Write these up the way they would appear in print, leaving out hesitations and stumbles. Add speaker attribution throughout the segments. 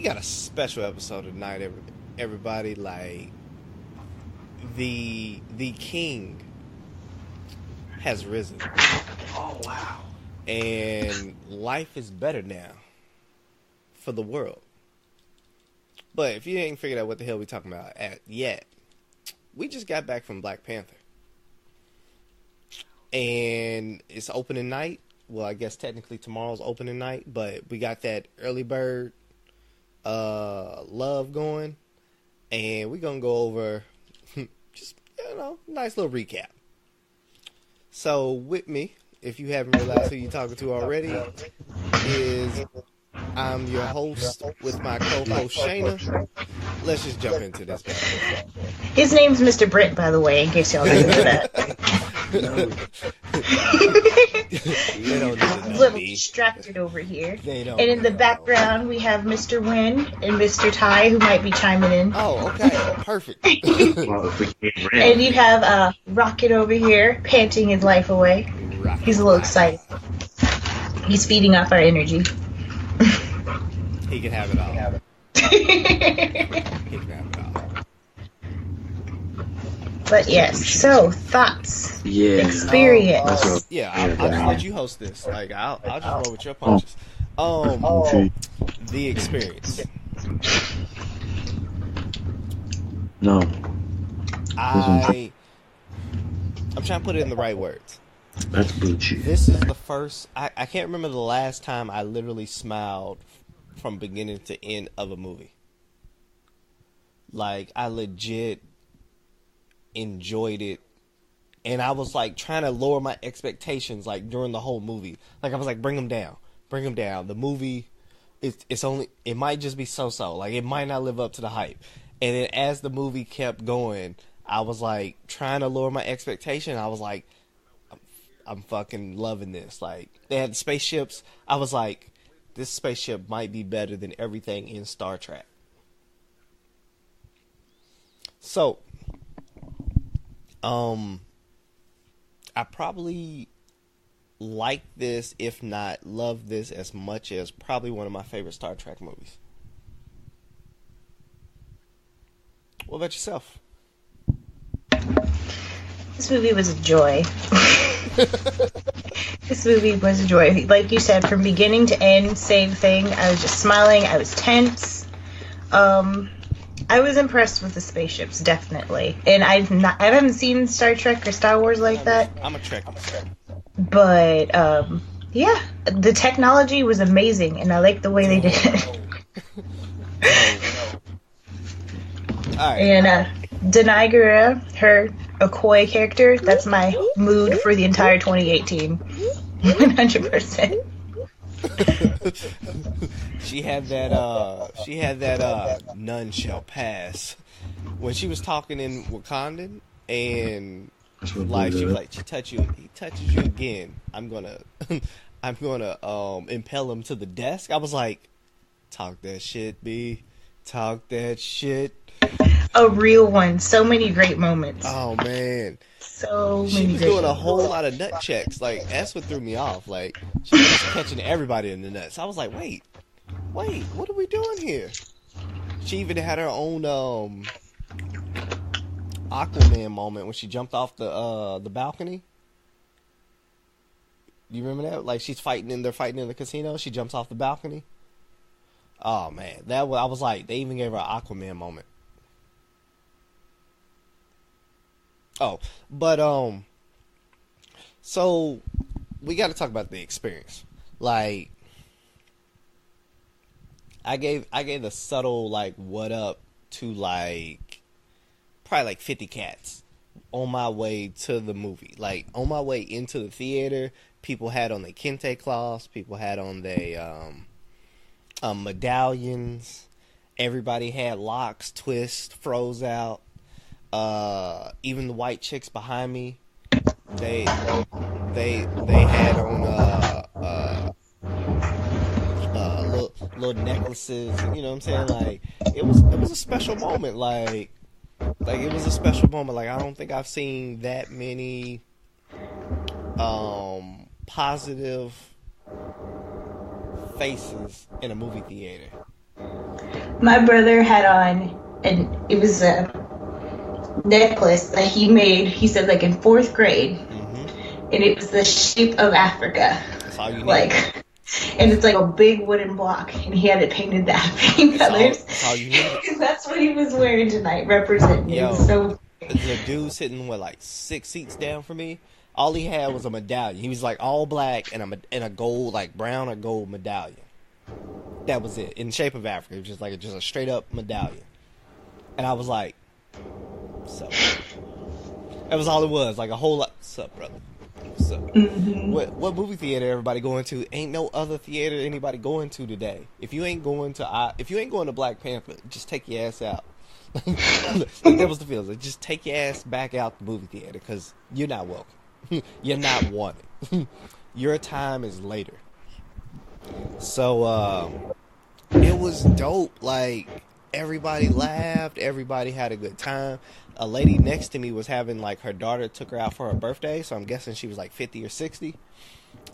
Speaker 1: got a special episode tonight, everybody. Like the king has risen.
Speaker 2: Oh wow!
Speaker 1: And life is better now for the world. But if you ain't figured out what the hell we talking about yet, we just got back from Black Panther, and it's opening night. Well, I guess technically tomorrow's opening night, but we got that early bird love going, and we're gonna go over just nice little recap. So with me, if you haven't realized who you're talking to already, is I'm your host with my co-host Shayna. Let's just jump into this.
Speaker 3: His name's Mr. Brent, by the way, in case y'all didn't know that.
Speaker 1: They don't need to know
Speaker 3: A little
Speaker 1: me.
Speaker 3: distracted over here.
Speaker 1: They don't
Speaker 3: And in the
Speaker 1: know.
Speaker 3: background, we have Mr. Wynn and Mr. Ty, who might be chiming in.
Speaker 1: Oh, okay, perfect.
Speaker 3: And you have Rocket over here, panting his life away. He's a little excited. He's feeding off our energy.
Speaker 1: He can have it all. He can have it all.
Speaker 3: But yes, so thoughts,
Speaker 2: Yeah.
Speaker 3: experience.
Speaker 1: Yeah, I'll just let you host this. Like, I'll just roll with your punches. The experience.
Speaker 2: No.
Speaker 1: I'm trying to put it in the right words.
Speaker 2: That's bullshit.
Speaker 1: This is the first. I can't remember the last time I literally smiled from beginning to end of a movie. Like, I legit enjoyed it, and I was like trying to lower my expectations like during the whole movie. Like, I was like, bring them down. The movie, it might just be so-so. Like, it might not live up to the hype. And then as the movie kept going, I was like trying to lower my expectation. I was like, I'm fucking loving this. Like, they had the spaceships. I was like, this spaceship might be better than everything in Star Trek. So, I probably like this, if not love this, as much as probably one of my favorite Star Trek movies. What about yourself?
Speaker 3: This movie was a joy. This movie was a joy. Like you said, from beginning to end, same thing. I was just smiling. I was tense. I was impressed with the spaceships, definitely. And I haven't seen Star Trek or Star Wars like that.
Speaker 1: I'm a Trekkie.
Speaker 3: But yeah, the technology was amazing, and I like the way they did it.
Speaker 1: All right.
Speaker 3: And Denai Guerrero, her Okoye character, that's my mood for the entire 2018. 100%.
Speaker 1: She had that none shall pass when she was talking in Wakandan, and like she was like, he touches you again, I'm gonna impel him to the desk. I was like, talk that shit, B. Talk that shit.
Speaker 3: A real one. So many great moments.
Speaker 1: Oh man.
Speaker 3: So
Speaker 1: She
Speaker 3: many
Speaker 1: was
Speaker 3: great
Speaker 1: doing a
Speaker 3: moments.
Speaker 1: whole lot of nut checks. Like, that's what threw me off. Like, she was just catching everybody in the nuts. I was like, wait, what are we doing here? She even had her own Aquaman moment when she jumped off the balcony. You remember that? Like, they're fighting in the casino. She jumps off the balcony. Oh man, I was like, they even gave her an Aquaman moment. Oh, but so we got to talk about the experience. Like, I gave the subtle like what up to like probably like 50 cats on my way to the movie. Like, on my way into the theater, people had on their kente cloths, people had on their medallions. Everybody had locks, twists, froze out. Even the white chicks behind me, they had on little necklaces. You know what I'm saying? Like, it was a special moment. Like it was a special moment. Like, I don't think I've seen that many positive faces in a movie theater.
Speaker 3: My brother had on, and it was a necklace that he made. He said like in 4th grade, and it was the shape of Africa.
Speaker 1: That's all you need.
Speaker 3: Like, and it's like a big wooden block, and he had it painted that pink colors.
Speaker 1: That's all you need.
Speaker 3: That's what he was wearing tonight, representing.
Speaker 1: Yo,
Speaker 3: So
Speaker 1: the dude sitting like 6 seats down from me, all he had was a medallion. He was like all black and a gold, like brown or gold medallion. That was it, in the shape of Africa. It was just like just a straight up medallion. And I was like, so that was all it was, like a whole lot. What's up, brother? What's up? What movie theater everybody going to? Ain't no other theater anybody going to today. If you ain't going to Black Panther, just take your ass out. Like, that was the feeling. Like, just take your ass back out the movie theater, because you're not welcome. You're not wanted. Your time is later. So it was dope. Like, everybody laughed, everybody had a good time. A lady next to me was having, like, her daughter took her out for her birthday, so I'm guessing she was like 50 or 60.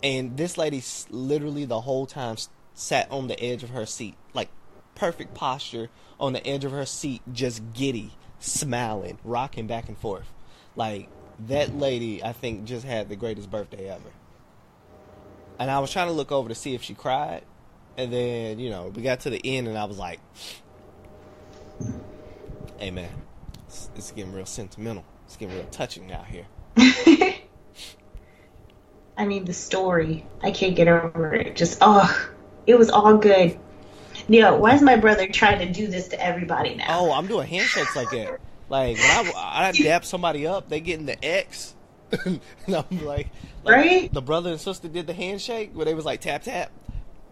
Speaker 1: And this lady literally the whole time sat on the edge of her seat, like perfect posture on the edge of her seat, just giddy, smiling, rocking back and forth. Like, that lady, I think, just had the greatest birthday ever. And I was trying to look over to see if she cried. And then, you know, we got to the end and I was like, hey, man, it's getting real sentimental. It's getting real touching out here.
Speaker 3: I mean, the story, I can't get over it. Just, it was all good. Yo, why is my brother trying to do this to everybody now?
Speaker 1: Oh, I'm doing handshakes like that. Like, when I dap somebody up, they getting the X. And I'm like,
Speaker 3: right?
Speaker 1: The brother and sister did the handshake where they was like tap, tap,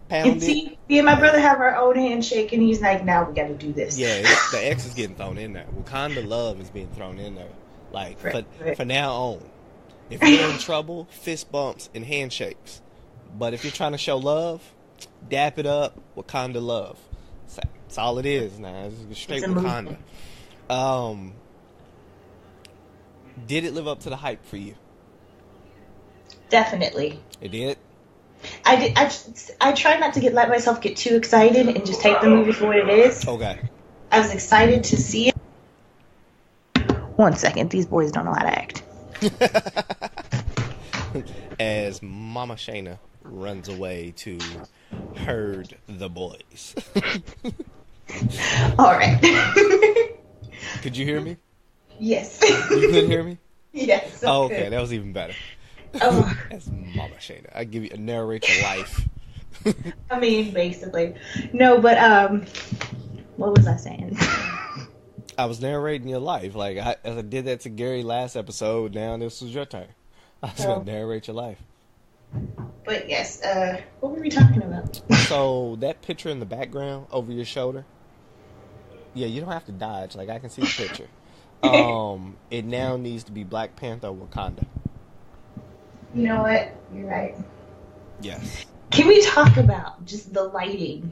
Speaker 1: pound
Speaker 3: and see, me and my brother have our own handshake, and he's like, now we got to do this.
Speaker 1: Yeah, the X is getting thrown in there. Wakanda love is being thrown in there. Like, right. For now on. If you're in trouble, fist bumps and handshakes. But if you're trying to show love, dap it up, Wakanda love. That's all it is now. It's straight Wakanda. Did it live up to the hype for you?
Speaker 3: Definitely.
Speaker 1: It did?
Speaker 3: I try not to let myself get too excited and just take the movie for what it is.
Speaker 1: Okay.
Speaker 3: I was excited to see it. 1 second. These boys don't know how to act.
Speaker 1: As Mama Shayna runs away to herd the boys.
Speaker 3: All right.
Speaker 1: Could you hear me?
Speaker 3: Yes.
Speaker 1: You couldn't hear me?
Speaker 3: Yes.
Speaker 1: Oh, okay. Good. That was even better.
Speaker 3: Oh.
Speaker 1: That's Mama Shayna. I give you a narrate your life.
Speaker 3: I mean, basically. No, but what was I saying?
Speaker 1: I was narrating your life. Like, as I did that to Gary last episode, now this was your turn. I was going to narrate your life.
Speaker 3: But yes, what were we talking about?
Speaker 1: So, that picture in the background over your shoulder, yeah, you don't have to dodge. Like, I can see the picture. It now needs to be Black Panther Wakanda.
Speaker 3: You know what? You're right.
Speaker 1: Yes.
Speaker 3: Can we talk about just the lighting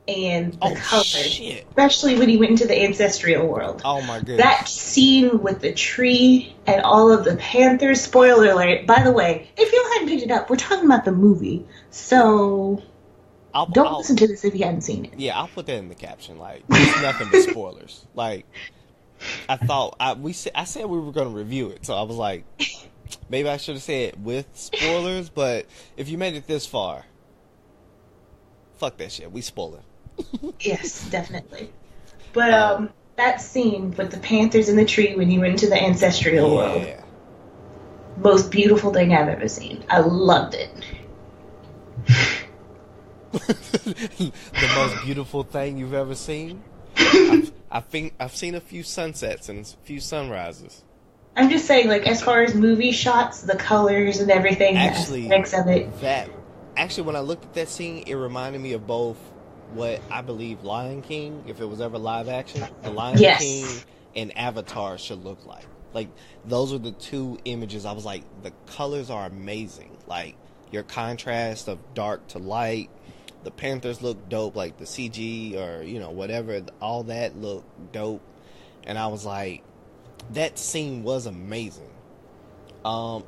Speaker 3: and the colors?
Speaker 1: Shit.
Speaker 3: Especially when he went into the ancestral world.
Speaker 1: Oh my goodness.
Speaker 3: That scene with the tree and all of the Panthers. Spoiler alert. By the way, if you hadn't picked it up, we're talking about the movie. So don't listen to this if you hadn't seen it.
Speaker 1: Yeah, I'll put that in the caption. Like, it's nothing but spoilers. Like, I thought I said we were going to review it, so I was like, maybe I should have said with spoilers. But if you made it this far, fuck that shit. We spoiling.
Speaker 3: Yes, definitely. But that scene with the Panthers in the tree when he went into the ancestral world, most beautiful thing I've ever seen. I loved it.
Speaker 1: The most beautiful thing you've ever seen? I've seen a few sunsets and a few sunrises.
Speaker 3: I'm just saying, like, as far as movie shots, the colors and everything,
Speaker 1: actually,
Speaker 3: the aspects of it.
Speaker 1: Actually, when I looked at that scene, it reminded me of both what I believe Lion King, if it was ever live action, the Lion King and Avatar should look like. Like, those are the two images. I was like, the colors are amazing. Like, your contrast of dark to light. The Panthers look dope, like the CG or, you know, whatever, all that looked dope. And I was like, that scene was amazing.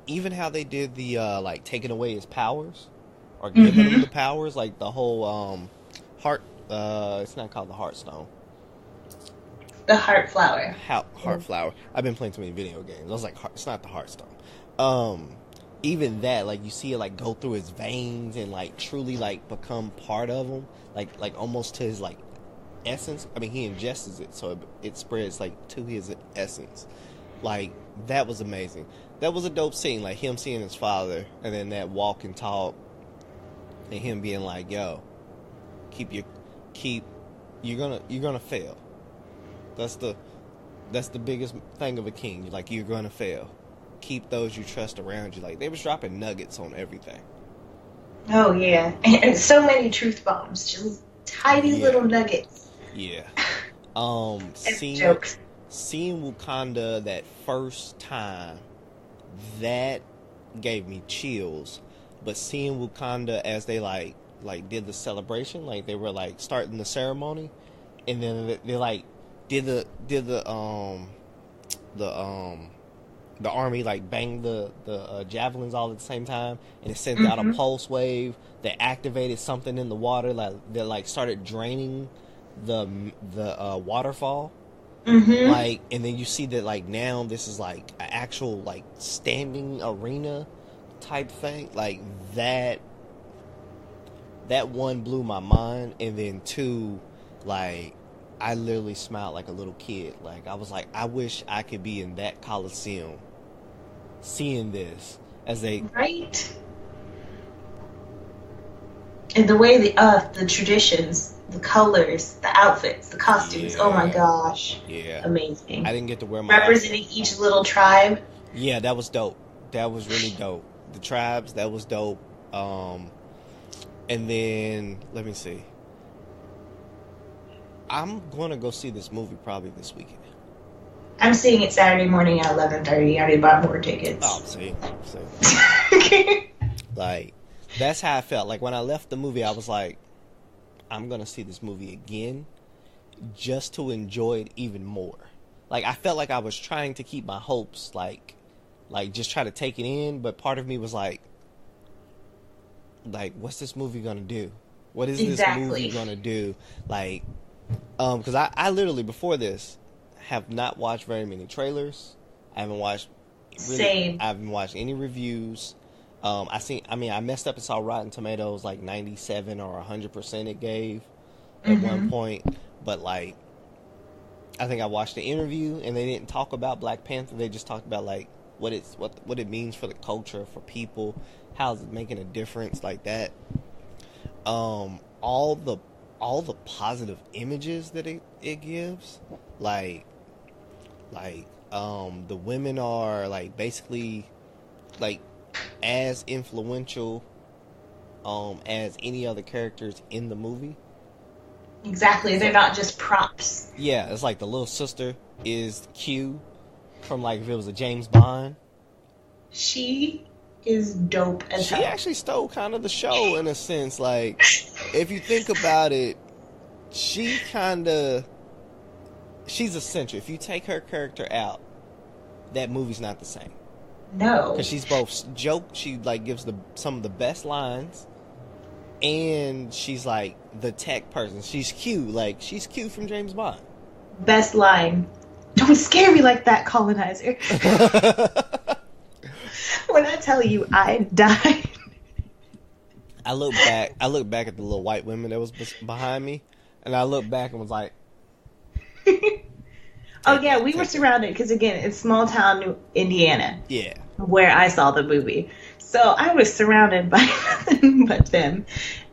Speaker 1: Even how they did the, like, taking away his powers or giving him the powers, like the whole heart It's not called the Heartstone.
Speaker 3: The heart flower.
Speaker 1: Heartflower. I've been playing too many video games. I was like, it's not the Heartstone. Even that, like, you see it like go through his veins and like truly like become part of him, like almost to his like essence. I mean, he ingests it, so it spreads like to his essence. Like, that was amazing. That was a dope scene, like him seeing his father, and then that walk and talk, and him being like, "Yo, you're gonna fail." That's the biggest thing of a king. Like, you're gonna fail. Keep those you trust around you. Like, they was dropping nuggets on everything.
Speaker 3: Oh yeah, and so many truth bombs, just tiny little nuggets.
Speaker 1: Yeah.
Speaker 3: Jokes.
Speaker 1: Seeing Wakanda that first time, that gave me chills. But seeing Wakanda as they like did the celebration, like they were like starting the ceremony, and then they like did the army like bang the javelins all at the same time, and it sent out a pulse wave that activated something in the water, like that like started draining the waterfall. Like, and then you see that like now this is like an actual like standing arena type thing. Like, that one blew my mind, and then two, like, I literally smiled like a little kid. Like, I was like, I wish I could be in that Coliseum seeing this as they
Speaker 3: right. And the way the traditions, the colors, the outfits, the costumes. Oh my gosh.
Speaker 1: Yeah.
Speaker 3: Amazing.
Speaker 1: I didn't get to wear my
Speaker 3: representing each little tribe.
Speaker 1: Yeah, that was dope. That was really dope. The tribes, that was dope. And then let me see. I'm gonna go see this movie probably this weekend.
Speaker 3: I'm seeing it Saturday morning at 11:30. I already bought more tickets.
Speaker 1: Oh, see. Like, that's how I felt. Like, when I left the movie, I was like, I'm gonna see this movie again just to enjoy it even more. Like, I felt like I was trying to keep my hopes, like just try to take it in, but part of me was like, what's this movie gonna do? What is this movie gonna do? Like, because I literally before this have not watched very many trailers. I haven't watched
Speaker 3: Same.
Speaker 1: I haven't watched any reviews. I messed up and saw Rotten Tomatoes like 97 or 100% it gave at one point, but like, I think I watched the interview and they didn't talk about Black Panther. They just talked about like what it means for the culture, for people, how is it making a difference, like that. All the positive images that it gives, like the women are like basically like as influential as any other characters in the movie.
Speaker 3: Exactly, they're not just props.
Speaker 1: Yeah, it's like the little sister is Q from like if it was a James Bond.
Speaker 3: She is dope as hell.
Speaker 1: She actually stole kind of the show in a sense. Like, if you think about it, she's essential. If you take her character out, that movie's not the same.
Speaker 3: No,
Speaker 1: because she's both joke. She like gives some of the best lines, and she's like the tech person. She's Q. Like, she's Q from James Bond.
Speaker 3: Best line. Don't scare me like that, colonizer. When I tell you I died.
Speaker 1: I look back at the little white women that was behind me, and I looked back and was like,
Speaker 3: oh yeah, we were surrounded because again, it's small town Indiana.
Speaker 1: Yeah.
Speaker 3: Where I saw the movie. So I was surrounded by nothing but them.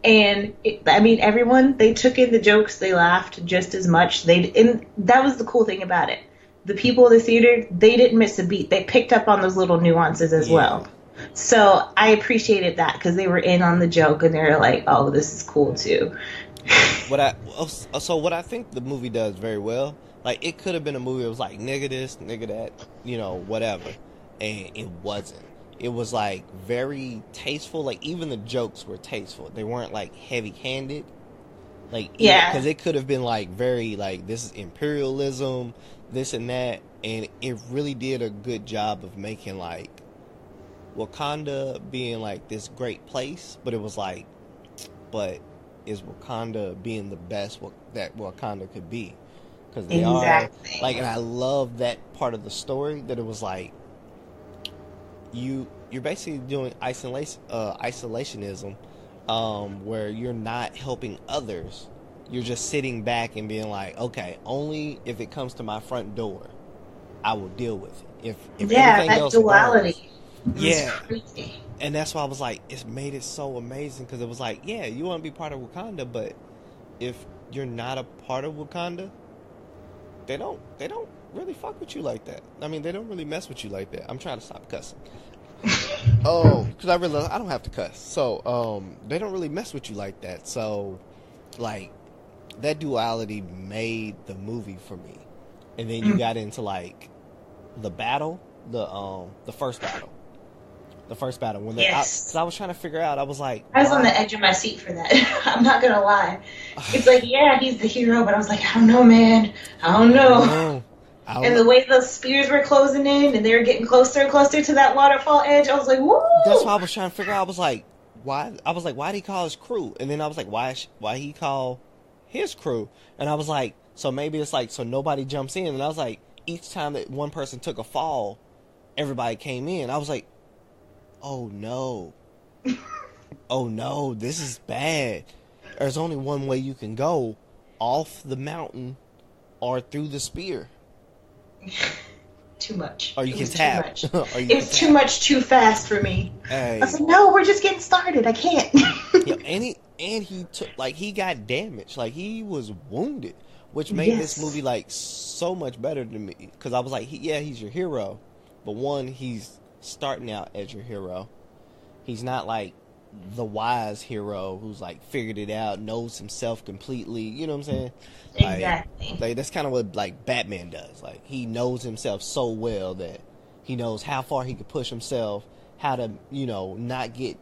Speaker 3: And everyone, they took in the jokes, they laughed just as much. And that was the cool thing about it. The people in the theater, they didn't miss a beat. They picked up on those little nuances as well. So I appreciated that because they were in on the joke and they were like, oh, this is cool too.
Speaker 1: What I think the movie does very well, like, it could have been a movie that was like, nigga this, nigga that, whatever. And it wasn't. It was like very tasteful. Like, even the jokes were tasteful. They weren't like heavy-handed. Like, yeah, because it could have been like very like, this is imperialism, this and that, and it really did a good job of making like Wakanda being like this great place. But it was like, but is Wakanda being the best that Wakanda could be, because they
Speaker 3: Exactly.
Speaker 1: are like, and I love that part of the story, that it was like you're basically doing isolationism, where you're not helping others. You're just sitting back and being like, okay, only if it comes to my front door, I will deal with it. If everything
Speaker 3: That
Speaker 1: else
Speaker 3: duality
Speaker 1: burns,
Speaker 3: was
Speaker 1: yeah.
Speaker 3: crazy.
Speaker 1: And that's why I was like, it's made it so amazing, because it was like, yeah, you want to be part of Wakanda, but if you're not a part of Wakanda, they don't really fuck with you like that. I mean, they don't really mess with you like that. I'm trying to stop cussing. Oh, because I don't have to cuss. So, they don't really mess with you like that. So, like, that duality made the movie for me. And then you got into like the battle, the first battle. The first battle, when because I was trying to figure out, I was like,
Speaker 3: I was on the edge of my seat for that. I'm not gonna lie. It's like, yeah, he's the hero, but I was like, I don't know, man. I don't know. And the way the spears were closing in, and they were getting closer and closer to that waterfall edge, I was like, woo!
Speaker 1: That's what I was trying to figure out. I was like, why? I was like, why did he call his crew? And then I was like, why he call his crew? And I was like, so maybe it's like, so nobody jumps in. And I was like, each time that one person took a fall, everybody came in. I was like, oh no. Oh no, this is bad. There's only one way you can go, off the mountain or through the spear.
Speaker 3: Too much.
Speaker 1: Or you can tap.
Speaker 3: It's too much too fast for me.
Speaker 1: Hey.
Speaker 3: I was like, no, we're just getting started. I can't.
Speaker 1: Yeah, and he took, like, he got damaged. Like, he was wounded, which made this movie like so much better to me, because I was like, he's your hero, but one, he's starting out as your hero. He's not like the wise hero who's like figured it out, knows himself completely. You know what I'm saying?
Speaker 3: Exactly.
Speaker 1: Like that's kind of what like Batman does. Like, he knows himself so well that he knows how far he can push himself, how to, not get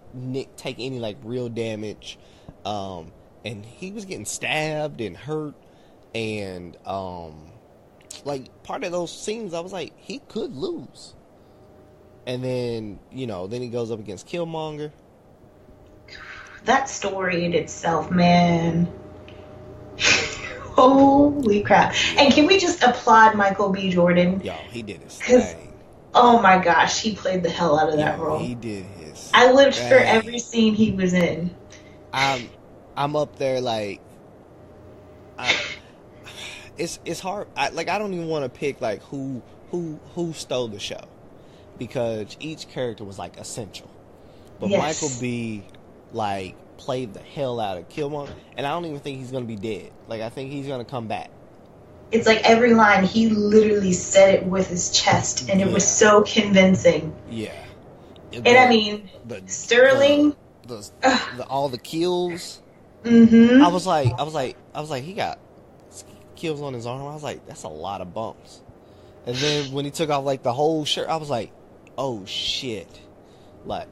Speaker 1: take any like real damage. And he was getting stabbed and hurt, and like part of those scenes, I was like, he could lose. And then, then he goes up against Killmonger.
Speaker 3: That story in itself, man. Holy crap. And can we just applaud Michael B. Jordan?
Speaker 1: Yo, he did his thing.
Speaker 3: Oh my gosh, he played the hell out of that role.
Speaker 1: He did his
Speaker 3: I lived
Speaker 1: thing.
Speaker 3: for every scene he was in.
Speaker 1: I'm up there like, it's hard. I don't even want to pick like who stole the show, because each character was like essential. But Michael B. like played the hell out of Killmonger, and I don't even think he's gonna be dead. Like, I think he's gonna come back.
Speaker 3: It's like every line he literally said it with his chest, and it was so convincing.
Speaker 1: Yeah.
Speaker 3: And I mean, Sterling,
Speaker 1: all the kills.
Speaker 3: Mm-hmm.
Speaker 1: I was like, he got kills on his arm. I was like, that's a lot of bumps. And then when he took off like the whole shirt, I was like, oh shit, like,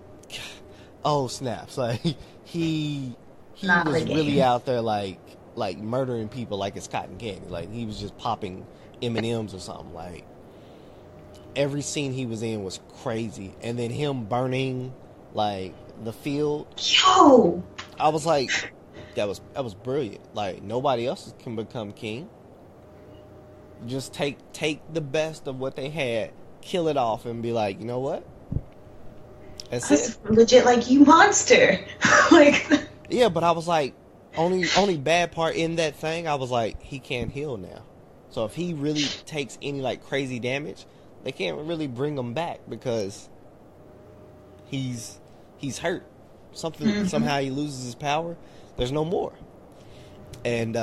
Speaker 1: oh snaps, like he was really out there like murdering people like it's cotton candy. Like, he was just popping M&Ms or something. Like, every scene he was in was crazy. And then him burning like the field.
Speaker 3: Yo,
Speaker 1: I was like, that was brilliant. Like, nobody else can become king. Just take the best of what they had, kill it off, and be like, you know what? That's it.
Speaker 3: Legit, like, you monster. Like,
Speaker 1: yeah, but I was like, only bad part in that thing, I was like, he can't heal now. So if he really takes any like crazy damage, they can't really bring him back, because he's hurt. Somehow he loses his power. There's no more. And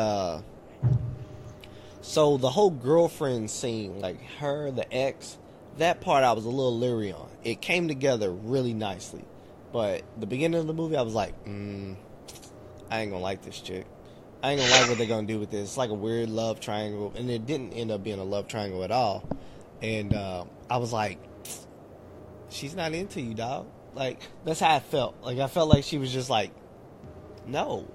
Speaker 1: so the whole girlfriend scene, like her, the ex, that part I was a little leery on. It came together really nicely. But the beginning of the movie, I was like, I ain't gonna like this chick. I ain't gonna like what they're gonna do with this. It's like a weird love triangle. And it didn't end up being a love triangle at all. And I was like, she's not into you, dog. Like, that's how I felt. Like, I felt like she was just like, no,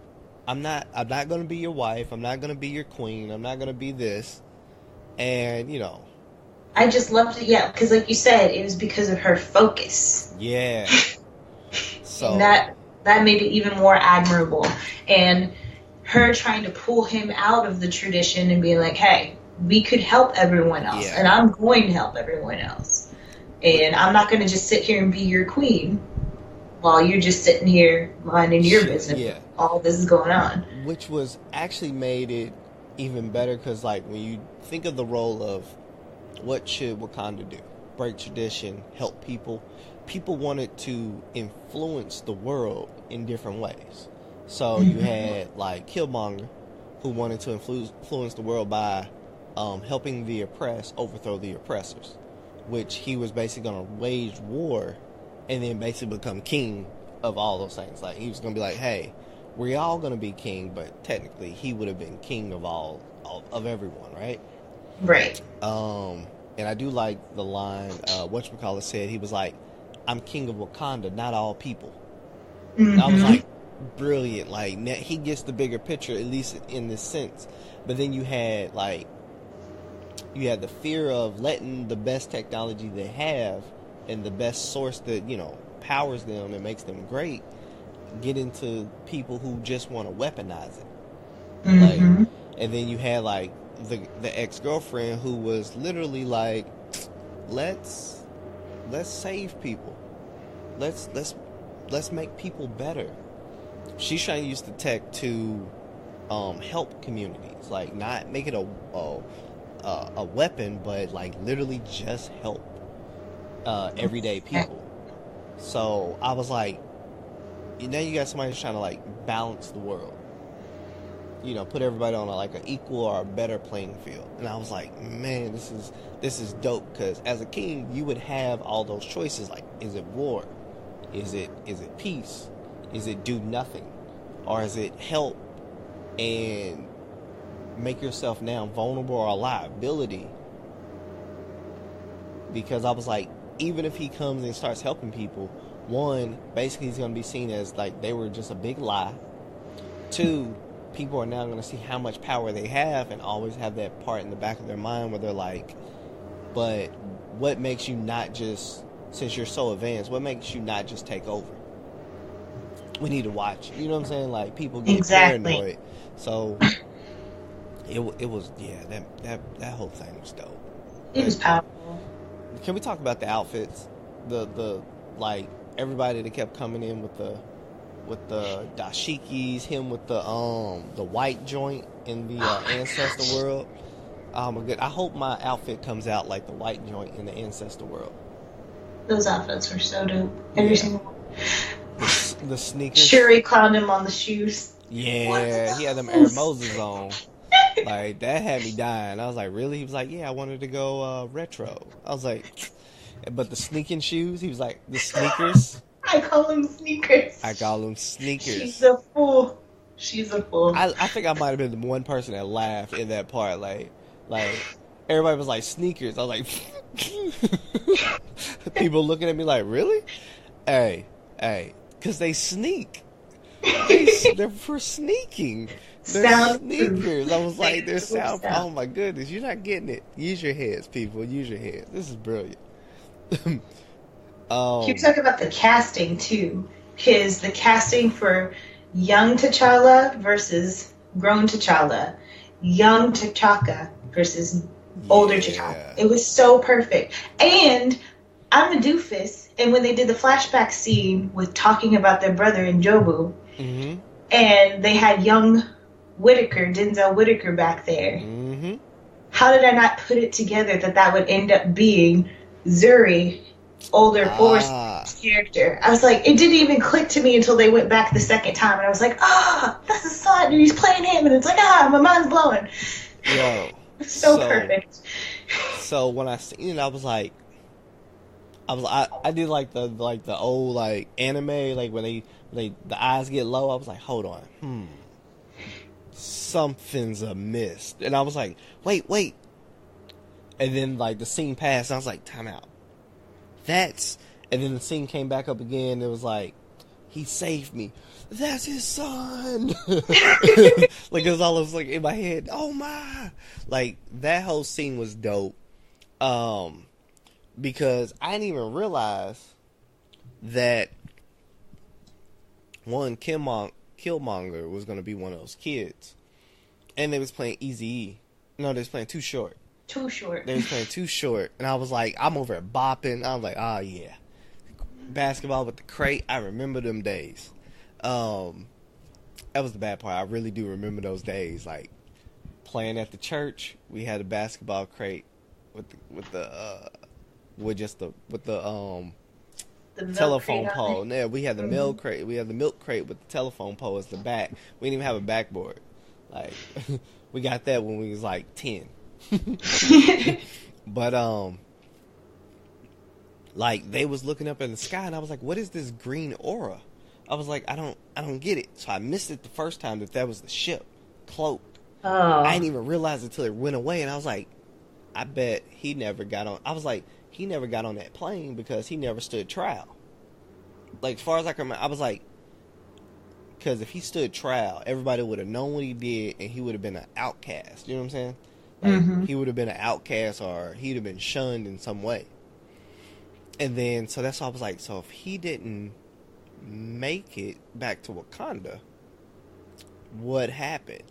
Speaker 1: I'm not gonna be your wife. I'm not gonna be your queen. I'm not gonna be this. And,
Speaker 3: I just loved it, because like you said, it was because of her focus.
Speaker 1: Yeah. So
Speaker 3: and that made it even more admirable. And her trying to pull him out of the tradition and being like, hey, we could help everyone else,
Speaker 1: Yeah.
Speaker 3: and I'm going to help everyone else. And I'm not going to just sit here and be your queen while you're just sitting here minding your business.
Speaker 1: Yeah.
Speaker 3: All this is going on.
Speaker 1: Which was actually made it even better because, like, when you think of the role of what should Wakanda do? Break tradition, help people. People wanted to influence the world in different ways. So you had, like, Killmonger, who wanted to influence the world by helping the oppressed overthrow the oppressors, which he was basically going to wage war and then basically become king of all those things. Like, he was going to be like, hey, we're all going to be king, but technically he would have been king of all of everyone, right?
Speaker 3: Right.
Speaker 1: And I do like the line, whatchamacallit said, he was like, I'm king of Wakanda, not all people. And I was like, brilliant. Like, he gets the bigger picture, at least in this sense. But then you had, like, the fear of letting the best technology they have and the best source that, you know, powers them and makes them great get into people who just want to weaponize it. Like, and then you had, like, the ex-girlfriend who was literally like, let's save people. Let's make people better. She's trying to use the tech to help communities, like not make it a weapon, but like literally just help everyday people. So I was like, now you got somebody who's trying to like balance the world, you know, put everybody on like an equal or a better playing field. And I was like, man, this is dope, because as a king you would have all those choices, like, is it war, is it peace, is it do nothing, or is it help and make yourself now vulnerable or a liability? Because I was like, even if he comes and starts helping people, one, basically he's going to be seen as like they were just a big lie. Two, people are now going to see how much power they have and always have that part in the back of their mind where they're like, but what makes you not just, since you're so advanced, what makes you not just take over? We need to watch. You know what I'm saying? Like, people get paranoid. So it was, yeah, that whole thing was dope.
Speaker 3: It was powerful.
Speaker 1: Can we talk about the outfits? The like, everybody that kept coming in with the dashikis, him with the white joint in the ancestor world. Oh my god! I hope my outfit comes out like the white joint in the ancestor world.
Speaker 3: Those outfits were so dope. Every single one.
Speaker 1: The sneakers.
Speaker 3: Shuri clowned him on the shoes.
Speaker 1: Yeah, he had them Air Moses on. Like, that had me dying. I was like, really? He was like, yeah, I wanted to go retro. I was like, but the sneaking shoes? He was like, the sneakers?
Speaker 3: I call them sneakers.
Speaker 1: I call them sneakers.
Speaker 3: She's a fool. She's a fool.
Speaker 1: I think I might have been the one person that laughed in that part. Like everybody was like, sneakers. I was like, people looking at me like, really? Hey, because they sneak. They're for sneaking. They're sneakers. I was like, they're sound. Oh my goodness, you're not getting it. Use your heads, people. Use your heads. This is brilliant.
Speaker 3: You talk about the casting too, because the casting for young T'Challa versus grown T'Challa, young T'Chaka versus older T'Challa. It was so perfect. And I'm a doofus, and when they did the flashback scene with talking about their brother in Jobu, and they had young Denzel Whitaker back there, how did I not put it together that would end up being Zuri, older Forrest character? I was like, it didn't even click to me until they went back the second time, and I was like, that's his son, and he's playing him, and it's like, my mind's blowing.
Speaker 1: Yo,
Speaker 3: so perfect.
Speaker 1: So when I seen it, I was like, I did like the old like anime, like when they the eyes get low. I was like, hold on, something's amiss, and I was like, wait, and then like the scene passed, and I was like, time out. And then the scene came back up again. It was like, he saved me. That's his son. Like, it was all like in my head. Oh my! Like, that whole scene was dope. Because I didn't even realize that one, Killmonger Killmonger was gonna be one of those kids, and they was playing Eazy-E. No, they was playing Too Short.
Speaker 3: Too Short.
Speaker 1: They was playing Too Short, and I was like, I'm over there bopping. I was like, oh yeah, basketball with the crate. I remember them days. That was the bad part. I really do remember those days. Like playing at the church, we had a basketball crate with the
Speaker 3: The
Speaker 1: telephone
Speaker 3: milk crate
Speaker 1: pole.
Speaker 3: on it.
Speaker 1: Yeah, we had the milk crate. We had the milk crate with the telephone pole as the back. We didn't even have a backboard. Like we got that when we was like 10. But like they was looking up in the sky, and I was like, "What is this green aura?" I was like, "I don't get it." So I missed it the first time that was the ship cloaked.
Speaker 3: Oh.
Speaker 1: I didn't even realize it until it went away, and I was like, "I bet he never got on." I was like, "He never got on that plane because he never stood trial." Like as far as I can remember, I was like, because if he stood trial, everybody would have known what he did, and he would have been an outcast. You know what I'm saying? Like, he would have been an outcast, or he'd have been shunned in some way. And then, so that's why I was like, so if he didn't make it back to Wakanda, what happened?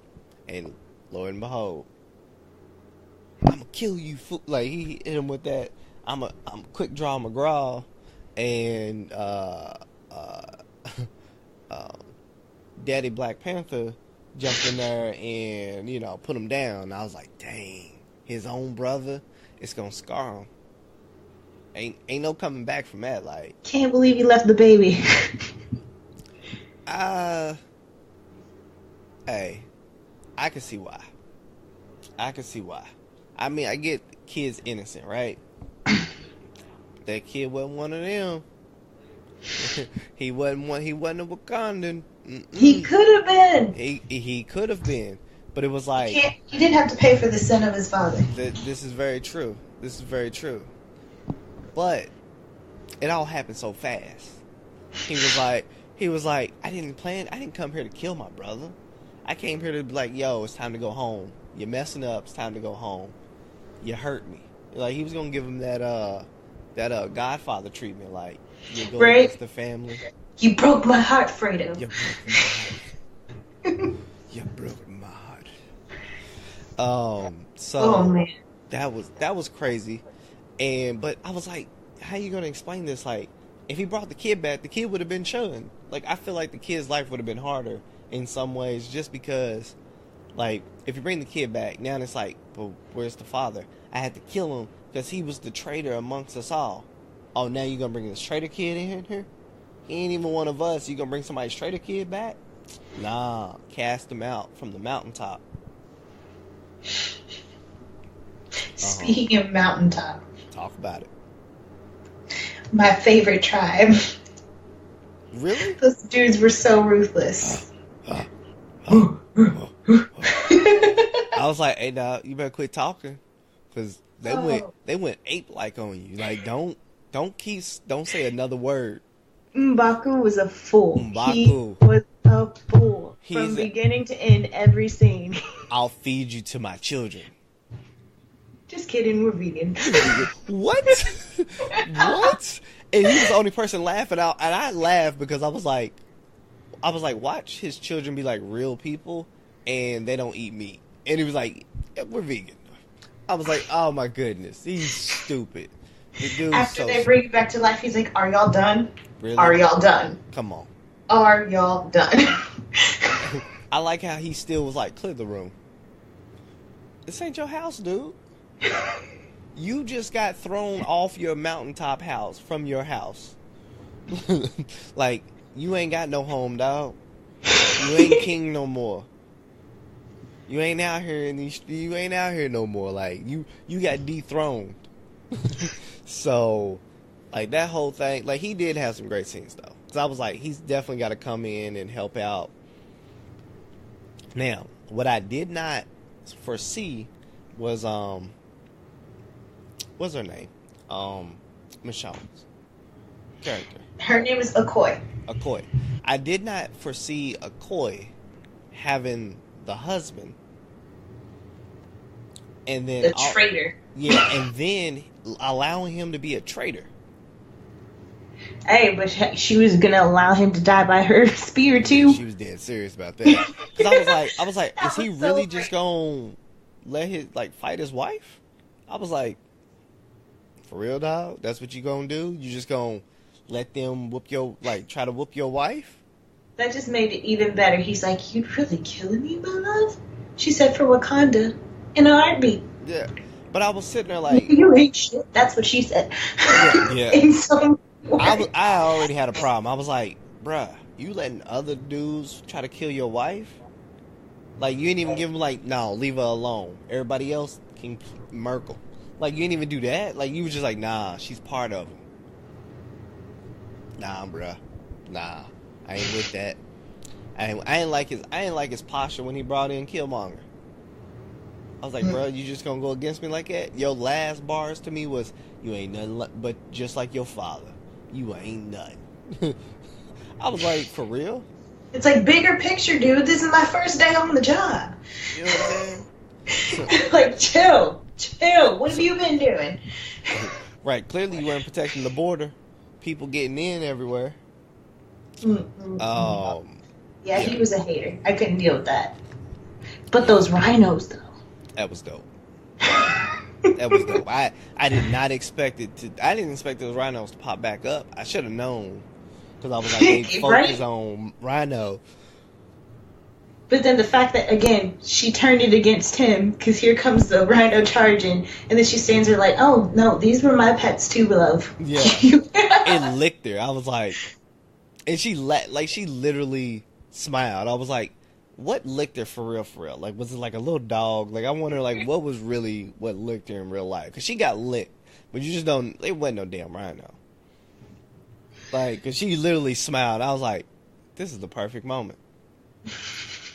Speaker 1: And lo and behold, I'm gonna kill you, fool. Like he hit him with that. I'm quick draw McGraw, and Daddy Black Panther jumped in there and, you know, put him down. And I was like, dang, his own brother, it's gonna scar him. Ain't no coming back from that. Like,
Speaker 3: Can't believe he left the baby.
Speaker 1: Hey, I can see why. I mean, I get the kid's innocent, right? That kid wasn't one of them. He wasn't a Wakandan.
Speaker 3: He could have been.
Speaker 1: He could have been, but it was like
Speaker 3: He didn't have to pay for the sin of his father.
Speaker 1: This is very true. But it all happened so fast. He was like, I didn't come here to kill my brother. I came here to be like, yo, it's time to go home. You're messing up. It's time to go home. You hurt me. Like he was gonna give him that Godfather treatment. Like you go against the family.
Speaker 3: You broke my heart, Fredo.
Speaker 1: You broke my heart. So
Speaker 3: oh man,
Speaker 1: that was crazy. But I was like, how you gonna explain this? Like, if he brought the kid back, the kid would have been shunned. Like, I feel like the kid's life would have been harder in some ways, just because, like, if you bring the kid back, now it's like, well, where's the father? I had to kill him because he was the traitor amongst us all. Oh, now you gonna bring this traitor kid in here? He ain't even one of us. You gonna bring somebody's traitor kid back? Nah, cast him out from the mountaintop.
Speaker 3: Speaking of mountaintop,
Speaker 1: talk about it.
Speaker 3: My favorite tribe.
Speaker 1: Really?
Speaker 3: Those dudes were so ruthless.
Speaker 1: I was like, hey, dog, you better quit talking, because they went ape like on you. Like, don't say another word.
Speaker 3: M'Baku was a fool.
Speaker 1: M'Baku.
Speaker 3: He was a fool from beginning to end. Every scene.
Speaker 1: I'll feed you to my children.
Speaker 3: Just kidding, we're vegan.
Speaker 1: What? What? And he was the only person laughing out, and I laughed because I was like, watch his children be like real people, and they don't eat meat. And he was like, yeah, we're vegan. I was like, oh my goodness, he's stupid. The dude's
Speaker 3: After they bring it back to life, he's like, are y'all done?
Speaker 1: Really?
Speaker 3: Are y'all done?
Speaker 1: Come on.
Speaker 3: Are y'all done?
Speaker 1: I like how he still was like, clear the room. This ain't your house, dude. You just got thrown off your mountaintop house from your house. Like, you ain't got no home, dog. You ain't king no more. You ain't out here you ain't out here no more. Like, you got dethroned. So, like, that whole thing, like, he did have some great scenes though. So I was like, he's definitely got to come in and help out. Now, what I did not foresee was what's her name? Michonne's character.
Speaker 3: Her name is Okoye.
Speaker 1: Okoye. I did not foresee Okoye having the husband, and then
Speaker 3: the traitor.
Speaker 1: Yeah, and then allowing him to be a traitor.
Speaker 3: Hey, but she was gonna allow him to die by her spear too.
Speaker 1: She was dead serious about that. Because I was like, is he
Speaker 3: was
Speaker 1: really
Speaker 3: so
Speaker 1: just gonna let his fight his wife? I was like, for real, dog? That's what you gonna do? You just gonna let them try to whoop your wife?
Speaker 3: That just made it even better. He's like, "You really killing me, my love?" She said, "For Wakanda, in a heartbeat."
Speaker 1: Yeah. But I was sitting there like,
Speaker 3: "You ain't shit." That's what she said.
Speaker 1: Yeah.
Speaker 3: In some words.
Speaker 1: I already had a problem. I was like, bruh, you letting other dudes try to kill your wife? Like, you ain't even give them no, leave her alone. Everybody else can Merkel. Like, you didn't even do that. Like, you was just like, nah, she's part of him. Nah, bruh. Nah, I ain't with that. I ain't like his posture when he brought in Killmonger. I was like, bruh, you just gonna go against me like that? Your last bars to me was, you ain't nothing but just like your father. You ain't nothing. I was like, for real?
Speaker 3: It's like, bigger picture, dude. This is my first day on the job.
Speaker 1: You know what I'm saying?
Speaker 3: Like, chill. What have you been doing?
Speaker 1: Right, clearly you weren't protecting the border. People getting in everywhere.
Speaker 3: Yeah, he was a hater. I couldn't deal with that. But those rhinos, though.
Speaker 1: That was dope. That was dope. I did not expect it to. I didn't expect those rhinos to pop back up. I should have known, because I was like, they focus on Rhino.
Speaker 3: But then the fact that, again, she turned it against him, because here comes the rhino charging, and then she stands there like, "Oh no, these were my pets too, love."
Speaker 1: Yeah, it licked her. I was like, and she literally smiled. I was like, what licked her for real, for real? Like, was it like a little dog? Like, I wonder, like, what was really what licked her in real life? Because she got licked, but you just don't, it wasn't no damn rhino. Like, because she literally smiled. I was like, this is the perfect moment.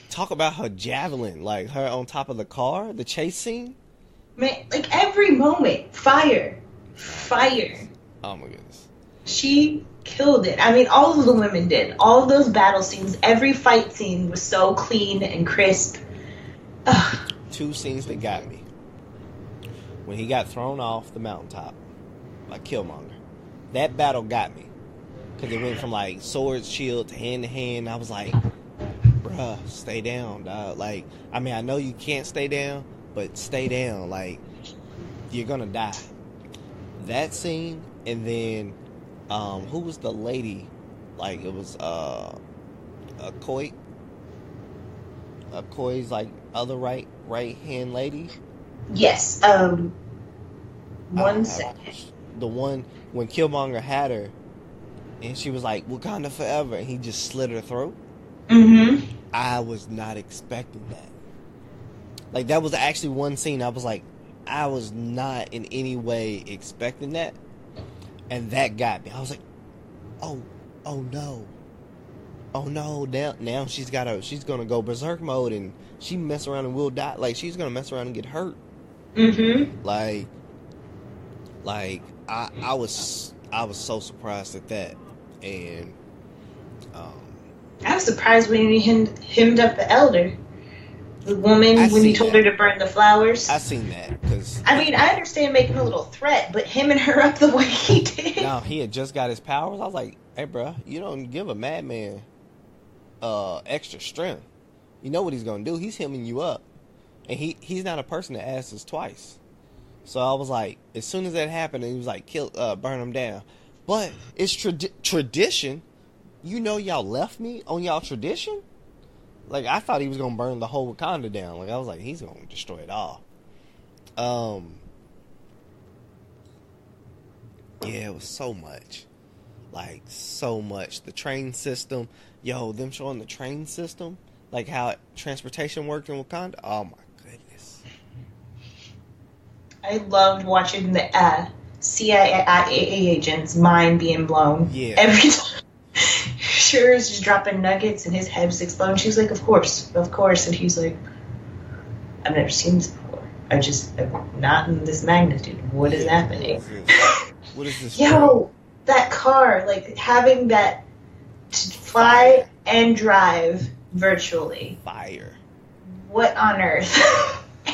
Speaker 1: Talk about her javelin, like, her on top of the car, the chase scene.
Speaker 3: Man, like, every moment, fire.
Speaker 1: Oh, my goodness.
Speaker 3: She killed it. I mean, all of the women did. All of those battle scenes, every fight scene was so clean and crisp. Ugh.
Speaker 1: Two scenes that got me. When he got thrown off the mountaintop by Killmonger. That battle got me. Because it went from, like, sword, shield to hand. I was like, bruh, stay down, dog. Like, I mean, I know you can't stay down, but stay down. Like, you're gonna die. That scene, and then who was the lady? Like, it was Koi's like other right hand lady.
Speaker 3: Yes. One second.
Speaker 1: The one when Killmonger had her, and she was like, "Wakanda forever," and he just slit her throat.
Speaker 3: Mm-hmm.
Speaker 1: I was not expecting that. Like, that was actually one scene I was like, I was not in any way expecting that. And that got me. I was like, oh no. Now she's gonna go berserk mode, and she mess around and will die. Like, she's gonna mess around and get hurt.
Speaker 3: Mm-hmm.
Speaker 1: Like I was so surprised at that. And
Speaker 3: I was surprised when he hemmed up the elder. The woman, when he told her to burn the flowers.
Speaker 1: I seen that, because
Speaker 3: I mean, I understand making a little threat, but hemming her up the way he did.
Speaker 1: no, he had just got his powers. I was like, hey, bro, you don't give a madman extra strength. You know what he's gonna do? He's hemming you up, and he's not a person that asks us twice. So I was like, as soon as that happened, he was like, burn him down. But it's tradition. You know, y'all left me on y'all tradition. Like, I thought he was gonna burn the whole Wakanda down. Like, I was like, he's gonna destroy it all. Yeah, it was so much. Like, so much. The train system. Yo, them showing the train system. Like, how transportation worked in Wakanda. Oh, my goodness.
Speaker 3: I loved watching the CIA agent's mind being blown.
Speaker 1: Yeah.
Speaker 3: Every time. Sure is just dropping nuggets and his head was exploding. She was like, of course. And he's like, I've never seen this before. I'm not in this magnitude. What is happening?
Speaker 1: What is this?
Speaker 3: Yo, that car, like, having that to fly and drive virtually.
Speaker 1: Fire.
Speaker 3: What on earth?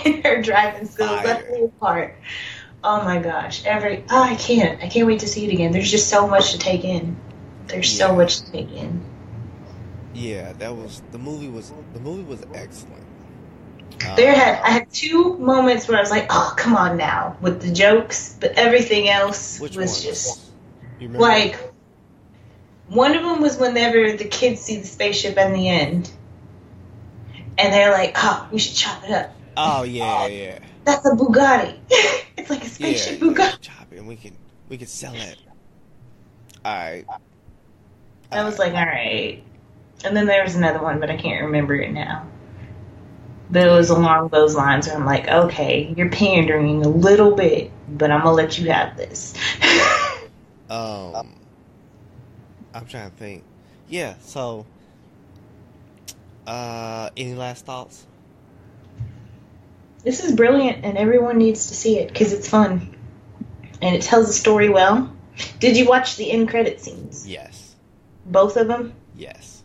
Speaker 3: And her driving skills, that whole part. Oh my gosh. I can't wait to see it again. There's just so much to take in. There's so
Speaker 1: Yeah,
Speaker 3: much to take in.
Speaker 1: yeah. That was the movie was excellent.
Speaker 3: I had two moments where I was like, oh, come on now, with the jokes, but everything else
Speaker 1: Which
Speaker 3: was just
Speaker 1: ones? You remember?
Speaker 3: like, one of them was whenever the kids see the spaceship in the end, and they're like, oh, we should chop it up.
Speaker 1: Oh yeah, yeah,
Speaker 3: That's a Bugatti. It's like a
Speaker 1: yeah,
Speaker 3: spaceship
Speaker 1: yeah. We
Speaker 3: Bugatti.
Speaker 1: should chop it, and we can sell it. All right, all
Speaker 3: I was
Speaker 1: right.
Speaker 3: like, all right. And then there was another one, but I can't remember it now. But it was
Speaker 1: Yeah.
Speaker 3: along those lines where I'm like, okay, you're pandering a little bit, but I'm gonna let you have this.
Speaker 1: Um, I'm trying to think. Yeah. So, any last thoughts?
Speaker 3: This is brilliant, and everyone needs to see it because it's fun and it tells the story well. Did you watch the end credit scenes?
Speaker 1: Yes.
Speaker 3: Both of them?
Speaker 1: Yes.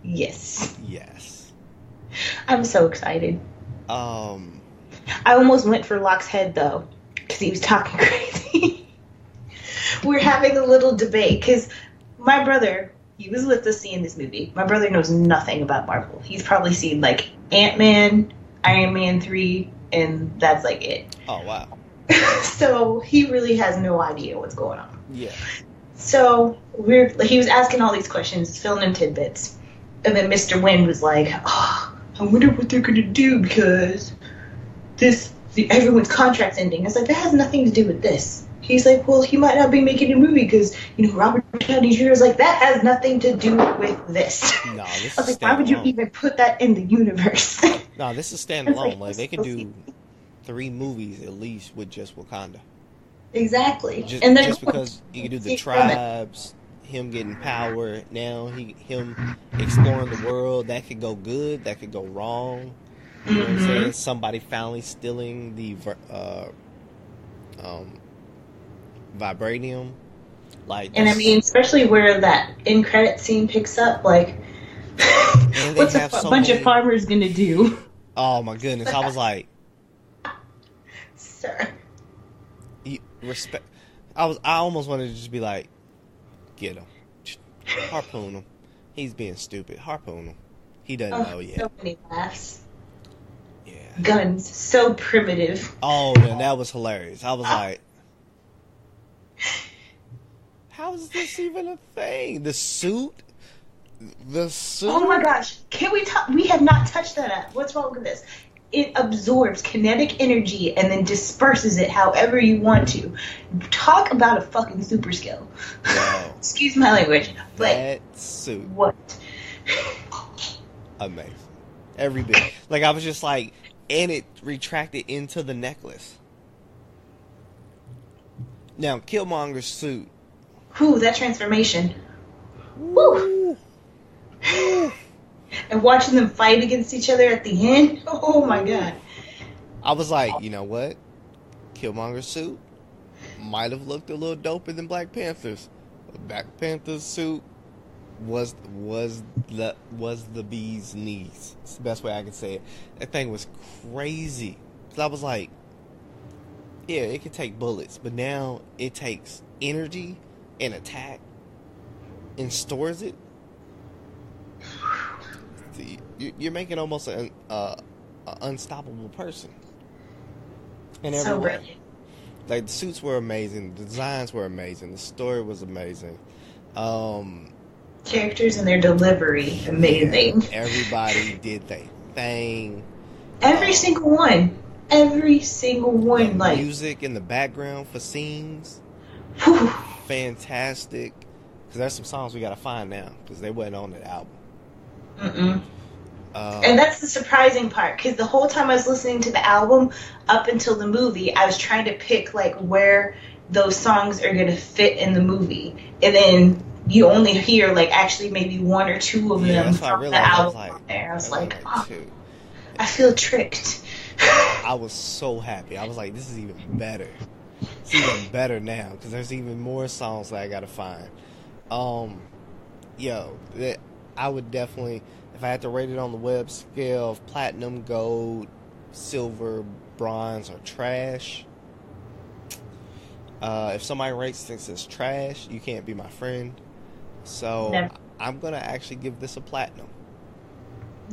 Speaker 3: Yes.
Speaker 1: Yes.
Speaker 3: I'm so excited.
Speaker 1: Um.
Speaker 3: I almost went for Locke's head though because he was talking crazy. We're having a little debate because my brother, he was with us seeing this movie. My brother knows nothing about Marvel. He's probably seen like Ant-Man, Iron Man 3, and that's like it.
Speaker 1: Oh wow.
Speaker 3: So he really has no idea what's going on.
Speaker 1: Yeah.
Speaker 3: So he was asking all these questions, filling in tidbits. And then Mr. Wind was like, oh, I wonder what they're going to do because everyone's contract's ending. I was like, that has nothing to do with this. He's like, well, he might not be making a movie because, Robert Downey Jr. is like, that has nothing to do with this.
Speaker 1: No, this
Speaker 3: I was
Speaker 1: is
Speaker 3: like, why would you
Speaker 1: standalone.
Speaker 3: even put that in the universe?
Speaker 1: No, this is
Speaker 3: I was
Speaker 1: standalone. Like they could
Speaker 3: let's see.
Speaker 1: do 3 movies at least with just Wakanda.
Speaker 3: Exactly.
Speaker 1: Just
Speaker 3: And then
Speaker 1: just because you can do the
Speaker 3: see from it.
Speaker 1: tribes, him getting power. Now him exploring the world. That could go good. That could go wrong. You know what I'm saying? Somebody finally stealing the um, vibranium. Like
Speaker 3: And I
Speaker 1: this,
Speaker 3: mean, especially where that end credit scene picks up, like,
Speaker 1: and they
Speaker 3: what's a
Speaker 1: have so
Speaker 3: bunch of
Speaker 1: many.
Speaker 3: farmers gonna do?
Speaker 1: Oh my goodness! I was like,
Speaker 3: Sir.
Speaker 1: respect. I almost wanted to just be like, get him, harpoon him. He's being stupid. Harpoon him. He doesn't know
Speaker 3: Oh,
Speaker 1: yet.
Speaker 3: so many laughs.
Speaker 1: Yeah.
Speaker 3: Guns, so primitive.
Speaker 1: Oh, man, that was hilarious. I was like, how is this even a thing? The suit? The suit?
Speaker 3: Oh my gosh, can we talk? We have not touched that up. What's wrong with this? It absorbs kinetic energy and then disperses it however you want to. Talk about a fucking super skill.
Speaker 1: Yo,
Speaker 3: Excuse my language, but
Speaker 1: that suit.
Speaker 3: what?
Speaker 1: Amazing. Every bit. Like, I was just like, and it retracted into the necklace. Now, Killmonger's suit.
Speaker 3: Whew, that transformation. Whew.
Speaker 1: Woo.
Speaker 3: And watching them fight against each other at the end. Oh my god.
Speaker 1: I was like, you know what? Killmonger's suit might have looked a little doper than Black Panther's. Black Panther's suit was the bee's knees. It's the best way I can say it. That thing was crazy. 'Cause I was like, yeah, it can take bullets, but now it takes energy and attack and stores it. You're making almost an unstoppable person in every
Speaker 3: So
Speaker 1: way.
Speaker 3: brilliant.
Speaker 1: Like the suits were amazing, the designs were amazing, the story was amazing.
Speaker 3: Characters and their delivery, amazing.
Speaker 1: Everybody did their thing.
Speaker 3: Every single one. Every single
Speaker 1: The
Speaker 3: one, like,
Speaker 1: music in the background for scenes,
Speaker 3: whew.
Speaker 1: fantastic. Because there's some songs we gotta find now because they wasn't on that album.
Speaker 3: Mm-mm. And that's the surprising part, because the whole time I was listening to the album, up until the movie, I was trying to pick, like, where those songs are going to fit in the movie. And then you only hear, like, actually maybe one or two of
Speaker 1: Yeah,
Speaker 3: them
Speaker 1: that's what I
Speaker 3: from the
Speaker 1: realized. I was
Speaker 3: album
Speaker 1: like,
Speaker 3: on there. I was
Speaker 1: there's
Speaker 3: like,
Speaker 1: only
Speaker 3: oh,
Speaker 1: two.
Speaker 3: I feel tricked.
Speaker 1: I was so happy. I was like, this is even better. It's even better now because there's even more songs that I gotta find. I would definitely, if I had to rate it on the web scale of platinum, gold, silver, bronze, or trash, If somebody rates thinks it's trash, you can't be my friend. So
Speaker 3: Never.
Speaker 1: I'm gonna actually give this a platinum.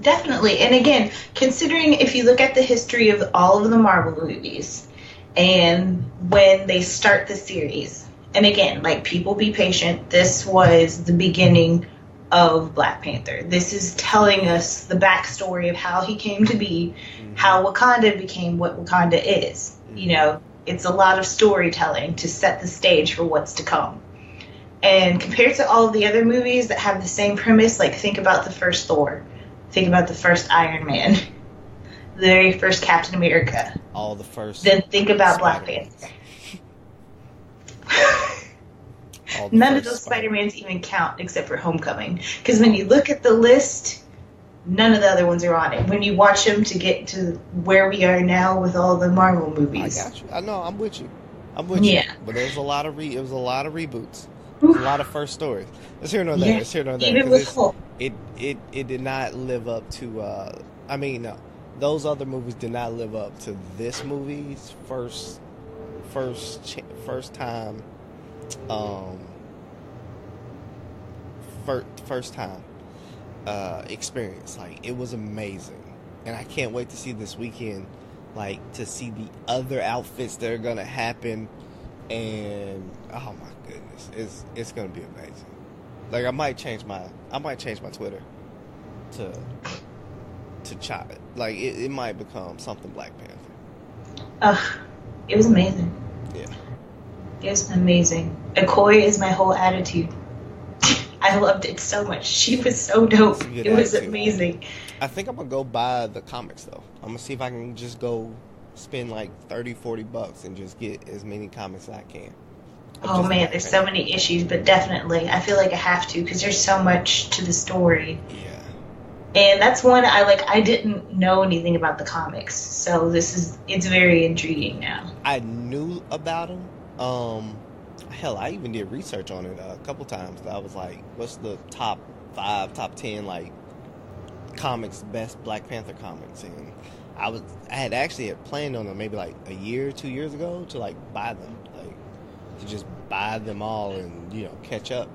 Speaker 3: Definitely. And again, considering if you look at the history of all of the Marvel movies and when they start the series, and again, like, people be patient, this was the beginning of Black Panther. This is telling us the backstory of how he came to be, how Wakanda became what Wakanda is. You know, it's a lot of storytelling to set the stage for what's to come. And compared to all of the other movies that have the same premise, like, think about the first Thor. Think about the first Iron Man, the very first Captain America.
Speaker 1: All the first.
Speaker 3: Then think about Black
Speaker 1: Spider-Mans.
Speaker 3: Panther. None of those Spider-Mans even count except for Homecoming. Because when you look at the list, none of the other ones are on it. When you watch them to get to where we are now with all the Marvel movies.
Speaker 1: I got you. I know. I'm with you. You. But there was a lot of it was a lot of reboots. It was a lot of first stories. Let's hear nor that. Let's hear nor that.
Speaker 3: Even with Hulk.
Speaker 1: It did not live up to. No, those other movies did not live up to this movie's first time. First time experience. Like, it was amazing, and I can't wait to see this weekend. Like, to see the other outfits that are gonna happen, and oh my goodness, it's gonna be amazing. Like, I might change my Twitter to chop it. Like, it might become something Black Panther.
Speaker 3: It was amazing.
Speaker 1: Yeah.
Speaker 3: It was amazing. Okoye is my whole attitude. I loved it so much. She was so dope. It was amazing.
Speaker 1: I think I'm gonna go buy the comics though. I'm gonna see if I can just go spend like $30-$40 and just get as many comics as I can.
Speaker 3: Oh man, there's so many issues, but definitely, I feel like I have to because there's so much to the story.
Speaker 1: Yeah.
Speaker 3: And that's one I didn't know anything about the comics, so it's very intriguing now.
Speaker 1: I knew about them. Hell, I even did research on it a couple times. I was like, what's the top 5, top 10 like comics, best Black Panther comics? And I had actually planned on them maybe like a year, 2 years ago to like buy them, like to just buy them all and, you know, catch up.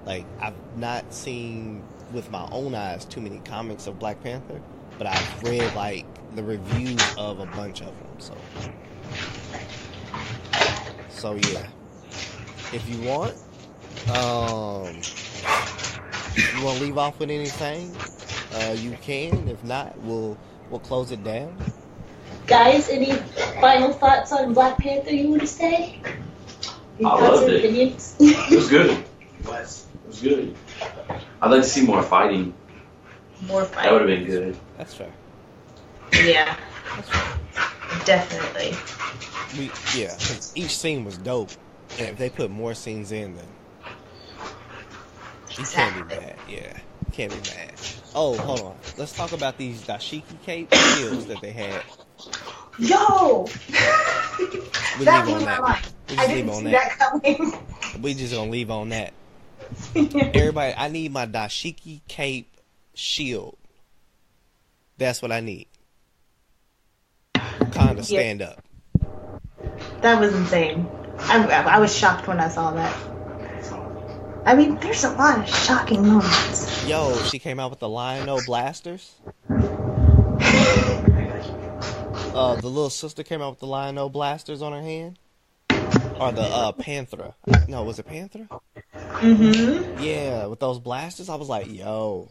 Speaker 1: Like, I've not seen with my own eyes too many comics of Black Panther, but I've read like the reviews of a bunch of them. So yeah. If you want to leave off with anything, you can. If not, we'll close it down.
Speaker 3: Guys, any final thoughts on Black Panther you want to say?
Speaker 2: I loved it.
Speaker 3: Opinions?
Speaker 2: It was good. It was good. I'd like to see more fighting.
Speaker 3: More fighting.
Speaker 2: That would have been good.
Speaker 1: That's fair.
Speaker 3: Yeah.
Speaker 1: That's fair.
Speaker 3: Definitely.
Speaker 1: 'Cause each scene was dope. And if they put more scenes in, then you can't be mad. Yeah, you can't be mad. Oh, hold on. Let's talk about these dashiki cape shields that they had.
Speaker 3: Yo! That blew my mind. I didn't see that coming.
Speaker 1: We just gonna leave on that. Everybody, I need my dashiki cape shield. That's what I need. Wakanda, stand up.
Speaker 3: That was insane. I was shocked when I saw that. I mean, there's a lot of shocking moments.
Speaker 1: Yo, she came out with the Lion-O blasters. The little sister came out with the Lion-O blasters on her hand. Or the Panther. No, was it Panther?
Speaker 3: Mm-hmm.
Speaker 1: Yeah, with those blasters, I was like, yo,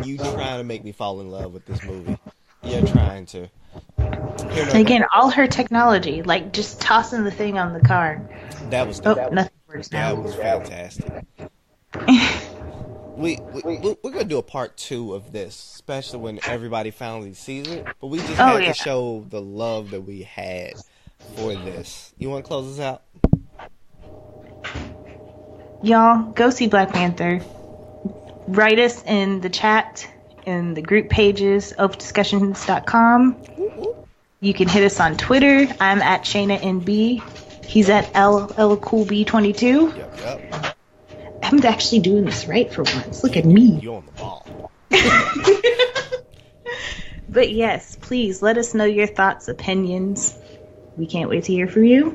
Speaker 1: you trying to make me fall in love with this movie. You're trying to.
Speaker 3: Again, all her technology, like just tossing the thing on the car.
Speaker 1: That was dope.
Speaker 3: Oh, nothing works now.
Speaker 1: That was fantastic. We're gonna do a part 2 of this, especially when everybody finally sees it. But we just had to show the love that we had for this. You want to close this out?
Speaker 3: Y'all, go see Black Panther. Write us in the chat, in the group pages, opendiscussions.com. You can hit us on Twitter. I'm at Shayna NB. He's at LLCoolB22.
Speaker 1: Yep.
Speaker 3: I'm actually doing this right for once. Look at me.
Speaker 1: You're on the ball.
Speaker 3: But yes, please let us know your thoughts, opinions. We can't wait to hear from you.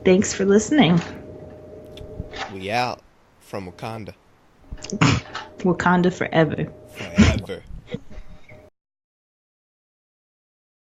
Speaker 3: Thanks for listening.
Speaker 1: We out from Wakanda.
Speaker 3: Wakanda forever.
Speaker 1: Forever.